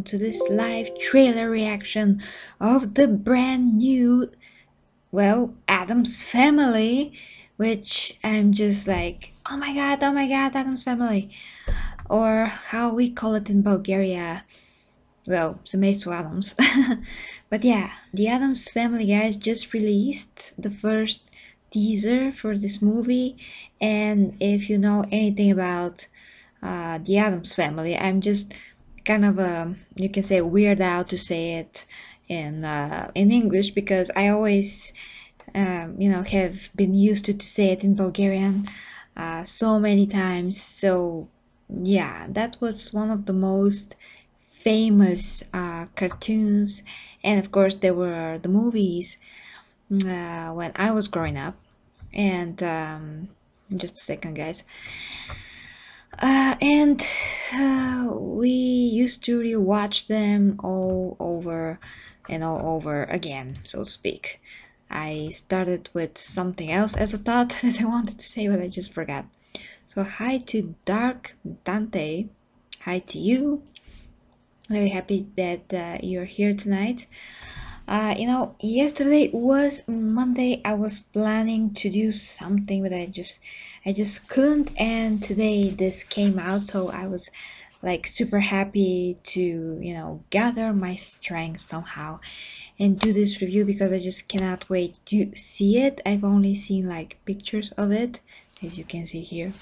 to this live trailer reaction of the brand new, well, Addams Family, which I'm just like, oh my god, Addams Family, or how we call it in Bulgaria, well, Semejstvo Addams. But yeah, the Addams Family guys just released the first teaser for this movie, and if you know anything about the Addams Family, I'm just kind of a, you can say, weird out to say it in English, because I always have been used to say it in Bulgarian so many times. So yeah, that was one of the most famous cartoons, and of course there were the movies when I was growing up. And just a second, guys. And we used to rewatch them all over and all over again, so to speak. I started with something else as a thought that I wanted to say, but I just forgot. So hi to Dark Dante. Hi to you. Very happy that you're here tonight. Yesterday was Monday. I was planning to do something, but I just couldn't. And today this came out, so I was like super happy to, gather my strength somehow and do this review, because I just cannot wait to see it. I've only seen like pictures of it, as you can see here.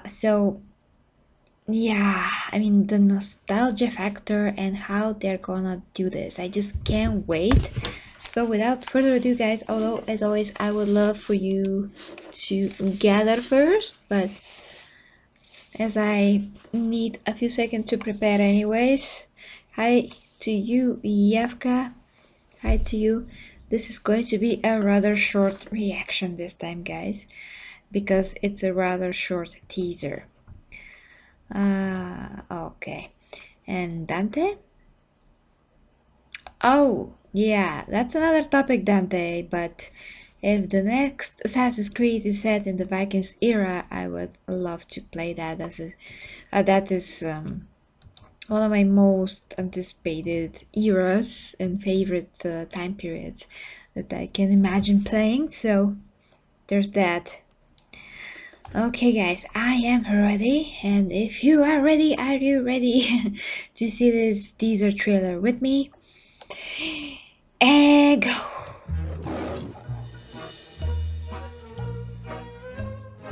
So yeah, I mean, the nostalgia factor and how they're gonna do this, I just can't wait. So without further ado, guys, although as always I would love for you to gather first, but as I need a few seconds to prepare anyways. Hi to you, Yevka. Hi to you. This is going to be a rather short reaction this time, guys, because it's a rather short teaser. Okay. And Dante? Oh, yeah, that's another topic, Dante, but if the next Assassin's Creed is set in the Vikings era, I would love to play that. That is one of my most anticipated eras and favorite time periods that I can imagine playing, so there's that. Okay guys, I am ready, and if you are ready, are you ready to see this teaser trailer with me? And go!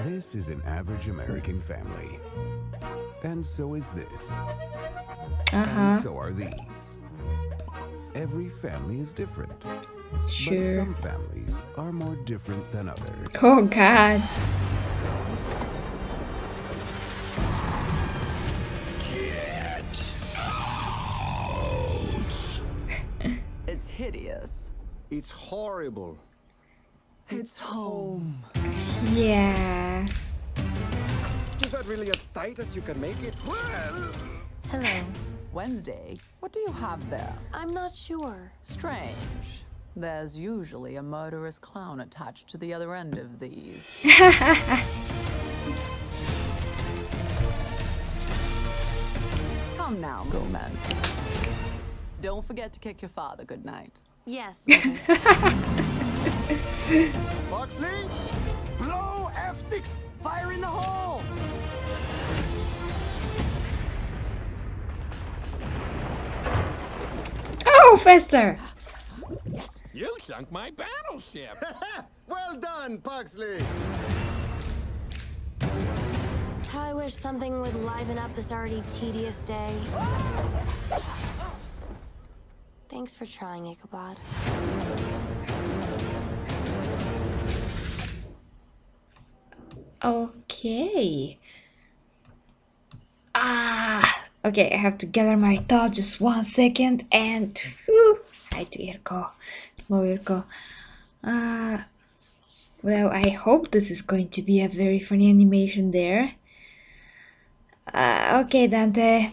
This is an average American family. And so is this. And so are these. Every family is different. Sure. But some families are more different than others. Oh god. It's hideous. It's horrible. It's home. Yeah. Is that really as tight as you can make it? Hello. Wednesday, what do you have there? I'm not sure. Strange. There's usually a murderous clown attached to the other end of these. Come now, Gomez. Don't forget to kick your father goodnight. Yes, Mother. Boxley, blow F6. Fire in the hole! Oh, faster! Yes. You sunk my battleship. Well done, Pugsley. How I wish something would liven up this already tedious day. Thanks for trying, Ichabod. Okay. Okay, I have to gather my thoughts just 1 second, and whew, hi to Irko. Hello, Irko. Well, I hope this is going to be a very funny animation there. Okay, Dante,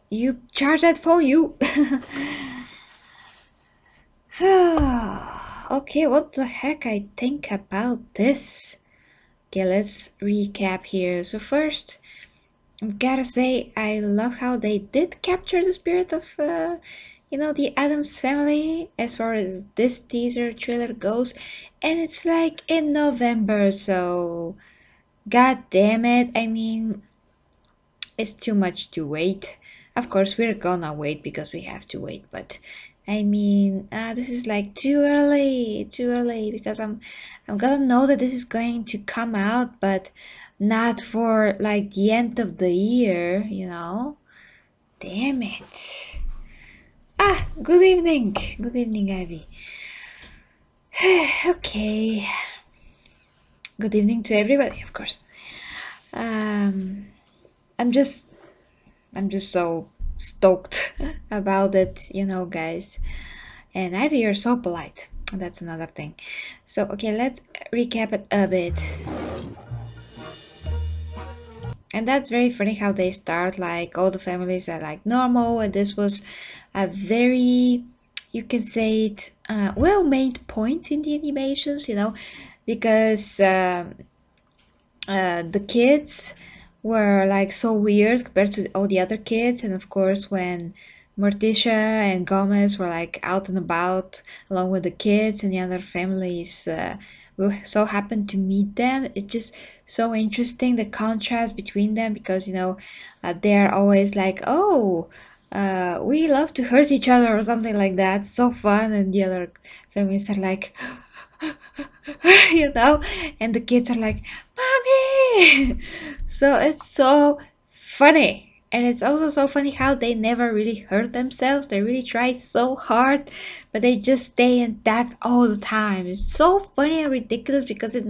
you charge that phone, you. Okay, what the heck I think about this? Okay, let's recap here. So first, gotta say, I love how they did capture the spirit of, the Addams Family as far as this teaser trailer goes. And it's like in November, so god damn it. I mean, it's too much to wait. Of course, we're gonna wait because we have to wait, but I mean, this is like too early because I'm gonna know that this is going to come out, but not for like the end of the year, you know? Damn it. Ah, good evening, Ivy. Okay, good evening to everybody, of course. Um, I'm just I'm just so stoked about it, guys. And Ivy, you're so polite. That's another thing. So, okay, let's recap it a bit. And that's very funny how they start, like, all the families are like normal, and this was a very, you can say it, well made point in the animations, because the kids were like so weird compared to all the other kids, and of course when Morticia and Gomez were like out and about along with the kids and the other families, we so happened to meet them. It's just so interesting the contrast between them because they're always like, oh, we love to hurt each other or something like that, so fun, and the other families are like and the kids are like, mommy. So it's so funny. And it's also so funny how they never really hurt themselves. They really try so hard, but they just stay intact all the time. It's so funny and ridiculous because it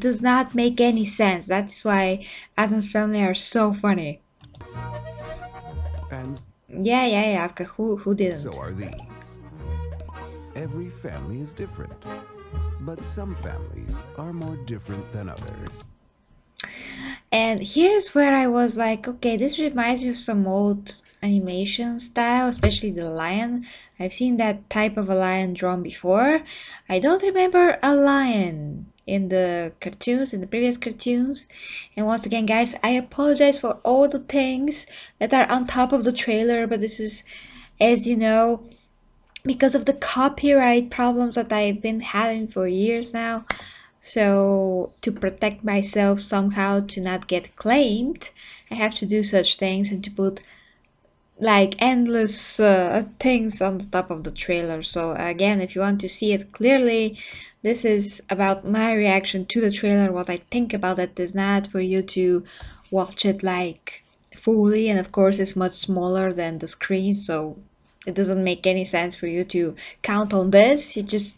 does not make any sense. That's why Addams Family are so funny. And Yeah. Okay, who didn't? so are these. Every family is different, but some families are more different than others. And here's where I was like, okay, this reminds me of some old animation style, especially the lion. I've seen that type of a lion drawn before. I don't remember a lion in the cartoons, in the previous cartoons. And once again, guys, I apologize for all the things that are on top of the trailer, but this is, as you know, because of the copyright problems that I've been having for years now. So to protect myself somehow to not get claimed, I have to do such things and to put like endless things on the top of the trailer. So again, if you want to see it clearly, this is about my reaction to the trailer, what I think about it. Is not for you to watch it like fully, and of course it's much smaller than the screen, so it doesn't make any sense for you to count on this. You just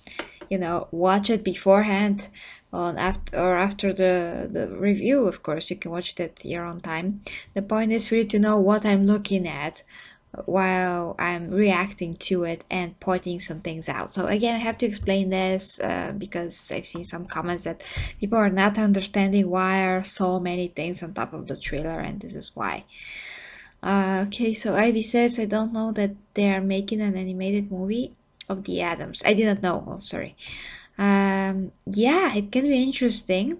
watch it beforehand on after the review. Of course you can watch it at your own time. The point is for you to know what I'm looking at while I'm reacting to it and pointing some things out. So again, I have to explain this because I've seen some comments that people are not understanding why are so many things on top of the trailer, and this is why. Okay, so Ivy says, I don't know that they are making an animated movie of the Addams. I didn't know. Oh, sorry. Yeah, it can be interesting.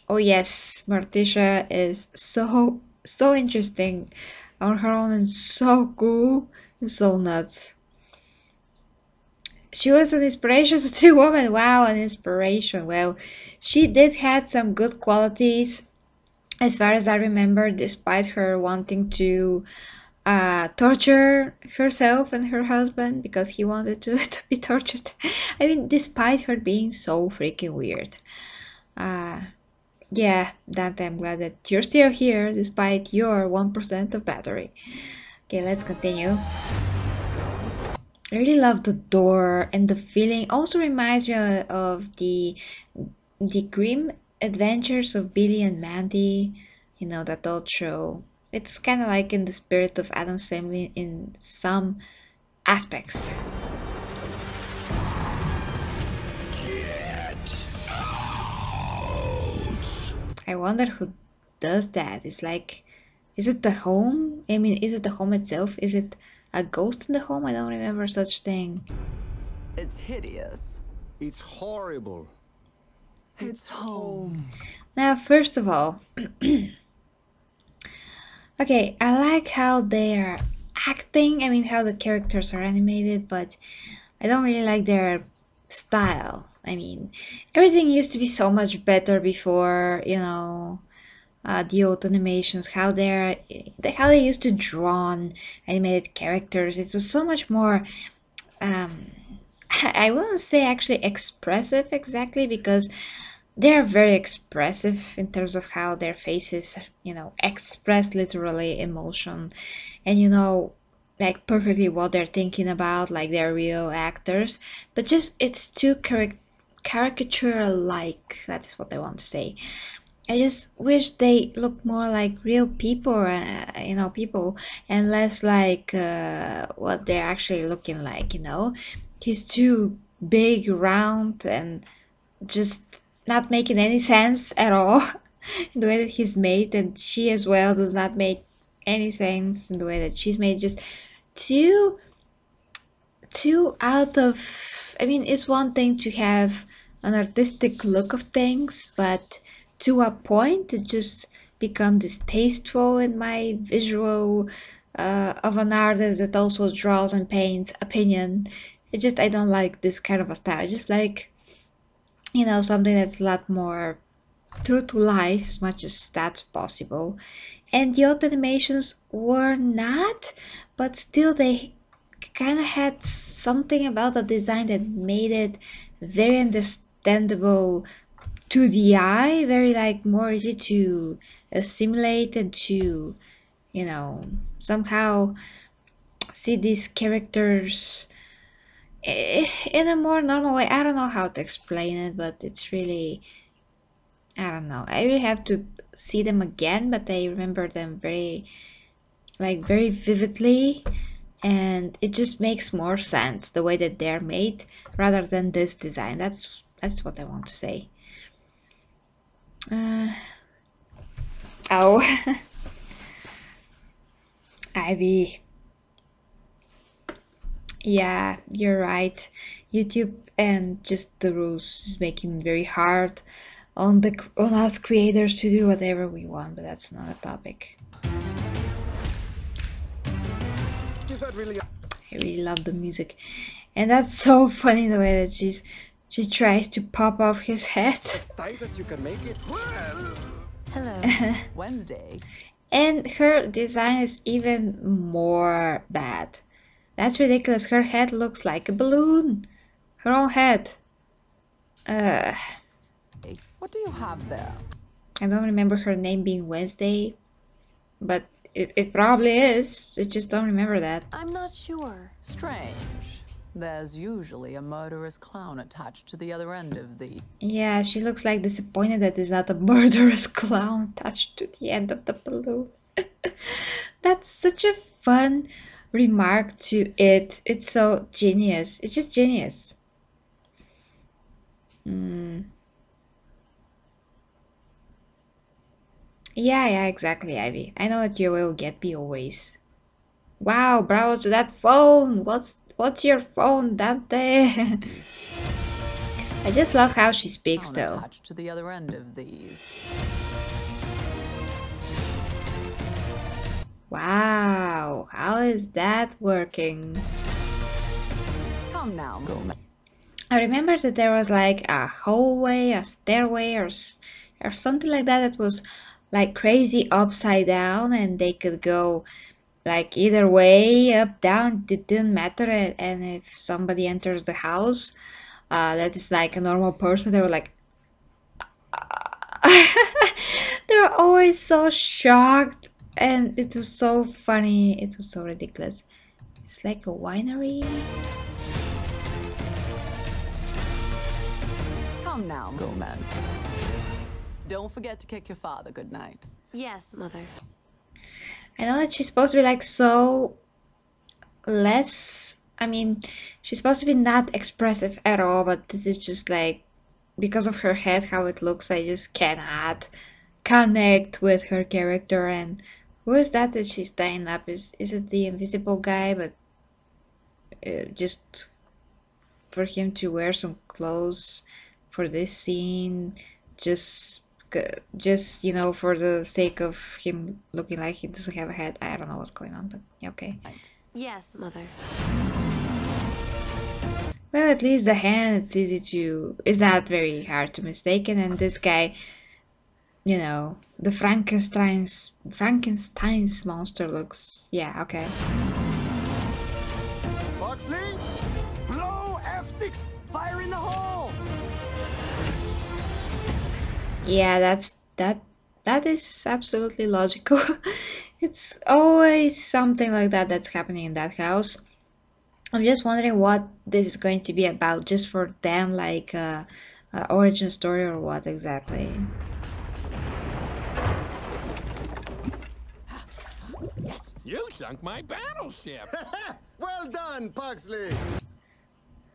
Oh yes, Morticia is so interesting on her own and so cool and so nuts. She was an inspiration to three women. Wow, an inspiration. Well, she did had some good qualities as far as I remember, despite her wanting to torture herself and her husband because he wanted to be tortured. I mean, despite her being so freaking weird. Yeah, Dante, I'm glad that you're still here despite your 1% of battery. Okay, let's continue. I really love the door, and the feeling also reminds me of the grim adventures of Billy and Mandy, that old show. It's kind of like in the spirit of Addams Family in some aspects. I wonder who does that. It's like, is it the home? I mean, is it the home itself? Is it a ghost in the home? I don't remember such thing. It's hideous. It's horrible. It's home. Now, first of all, Okay, I like how they're acting, I mean how the characters are animated, but I don't really like their style. I mean, everything used to be so much better before, you know, the old animations, how they used to draw animated characters. It was so much more um I wouldn't say actually expressive exactly, because they're very expressive in terms of how their faces, you know, express literally emotion, and you know, like perfectly what they're thinking about, like they're real actors. But just it's too caricature like, that is what I want to say. I just wish they looked more like real people, you know, people, and less like what they're actually looking like, you know. He's too big, round, and just not making any sense at all in the way that he's made, and she as well does not make any sense in the way that she's made. Just too out of, I mean, it's one thing to have an artistic look of things, but to a point it just become distasteful in my visual of an artist that also draws and paints opinion. It just, I don't like this kind of a style. I just like, you know, something that's a lot more true to life as much as that's possible. And the old animations were not, but still they kind of had something about the design that made it very understandable to the eye, very like more easy to assimilate and to, you know, somehow see these characters in a more normal way. I don't know how to explain it, but it's really, I don't know. I really have to see them again, but I remember them very, like, very vividly, and it just makes more sense the way that they're made rather than this design. That's what I want to say. Oh, Ivy. Yeah, you're right. YouTube and just the rules is making it very hard on us creators to do whatever we want, but that's not a topic. Is that really I really love the music, and that's so funny the way that she tries to pop off his head. as tight as you can make it? Well, Hello. Wednesday. And her design is even more bad. That's ridiculous. Her head looks like a balloon. Her own head. Uh, What do you have there? I don't remember her name being Wednesday, but it probably is. I just don't remember that. I'm not sure. Strange. There's usually a murderous clown attached to the other end of the... Yeah, she looks like disappointed that there's not a murderous clown attached to the end of the balloon. That's such a fun remark to it. It's so genius. It's just genius. Yeah, exactly, Ivy. I know that you will get me always. Wow, browse that phone. What's your phone, Dante? I just love how she speaks clown though. attached to the other end of these. Wow, how is that working? Come now, Gomez. I remember that there was like a hallway, a stairway, or something like that that was like crazy upside down, and they could go like either way, up, down. It didn't matter. And if somebody enters the house, that is like a normal person, they were like, they were always so shocked, and it was so funny. It was so ridiculous. It's like a winery. Come now, Gomez. Don't forget to kick your father goodnight. Yes, Mother. I know that she's supposed to be like so less. I mean, she's supposed to be not expressive at all, but this is just like, because of her head, how it looks, I just cannot connect with her character. And who is that she's tying up? Is it the invisible guy? But just for him to wear some clothes for this scene just just, you know, for the sake of him looking like he doesn't have a head. I don't know what's going on, but okay. Yes, Mother. Well, at least the hand, it's not very hard to mistaken, and this guy, you know, the Frankenstein's monster looks, yeah, okay. Boxley, blow F6, fire in the hole. Yeah, that is absolutely logical. It's always something like that that's happening in that house. I'm just wondering what this is going to be about, just for them, like origin story or what exactly. Yes, you sunk my battleship. Well done, Pugsley.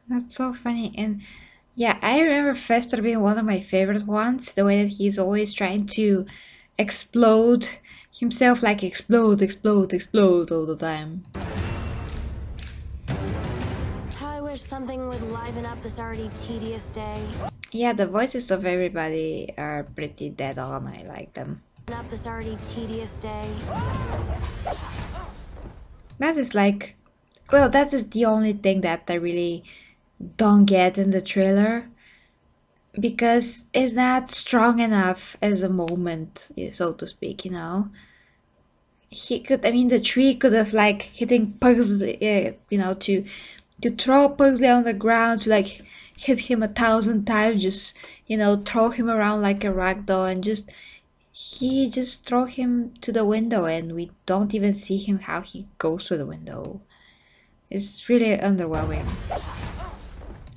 That's so funny. And yeah, I remember Fester being one of my favorite ones, the way that he's always trying to explode himself, like explode, explode, explode all the time. How I wish something would liven up this already tedious day. Yeah, the voices of everybody are pretty dead on. I like them. Up this already tedious day. That is like, well, that is the only thing that I really don't get in the trailer, because it's not strong enough as a moment, so to speak, you know. He could, I mean, the tree could have like hitting Pugsley, you know, to throw Pugsley on the ground, to like hit him 1,000 times, just, you know, throw him around like a rag doll, and just he just throw him to the window, and we don't even see him how he goes to the window. It's really underwhelming.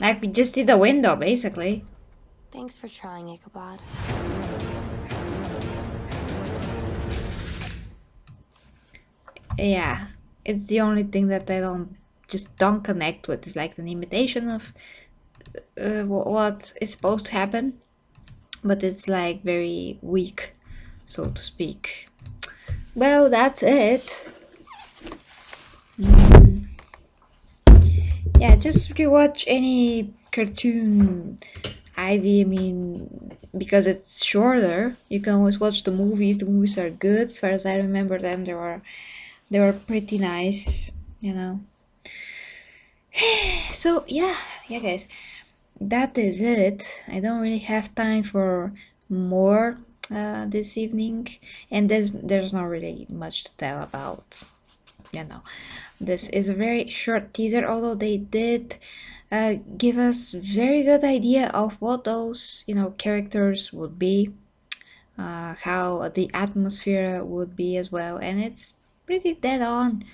Like, we just see the window basically. Thanks for trying, Ichabod. Yeah, it's the only thing that I don't connect with. It's like an imitation of what is supposed to happen, but it's like very weak, so to speak. Well, that's it. Yeah, just rewatch any cartoon, Ivy. I mean, because it's shorter, you can always watch the movies. The movies are good, as far as I remember them. They were pretty nice, you know. So yeah, guys, that is it. I don't really have time for more this evening, and there's not really much to tell about. You know, this is a very short teaser, although they did give us very good idea of what those, you know, characters would be, how the atmosphere would be as well, and it's pretty dead on.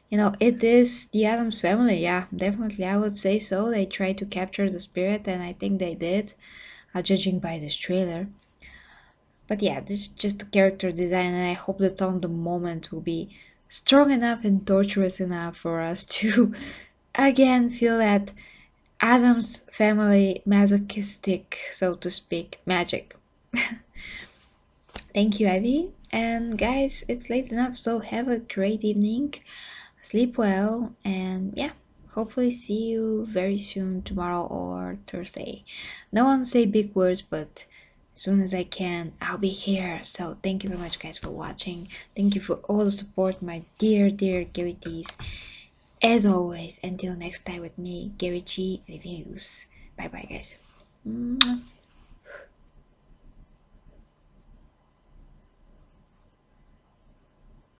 You know, it is the Addams Family. Yeah, definitely, I would say so. They tried to capture the spirit, and I think they did, judging by this trailer. But yeah, this is just the character design, and I hope that some of the moments will be strong enough and torturous enough for us to again feel that Addams Family masochistic, so to speak, magic. Thank you, Ivy. And guys, it's late enough, so have a great evening. Sleep well, and yeah, hopefully see you very soon, tomorrow or Thursday. No one say big words, but as soon as I can, I'll be here. So thank you very much, guys, for watching. Thank you for all the support, my dear Gary T's. As always, until next time with me, Gary G Reviews. Bye bye, guys. Mwah.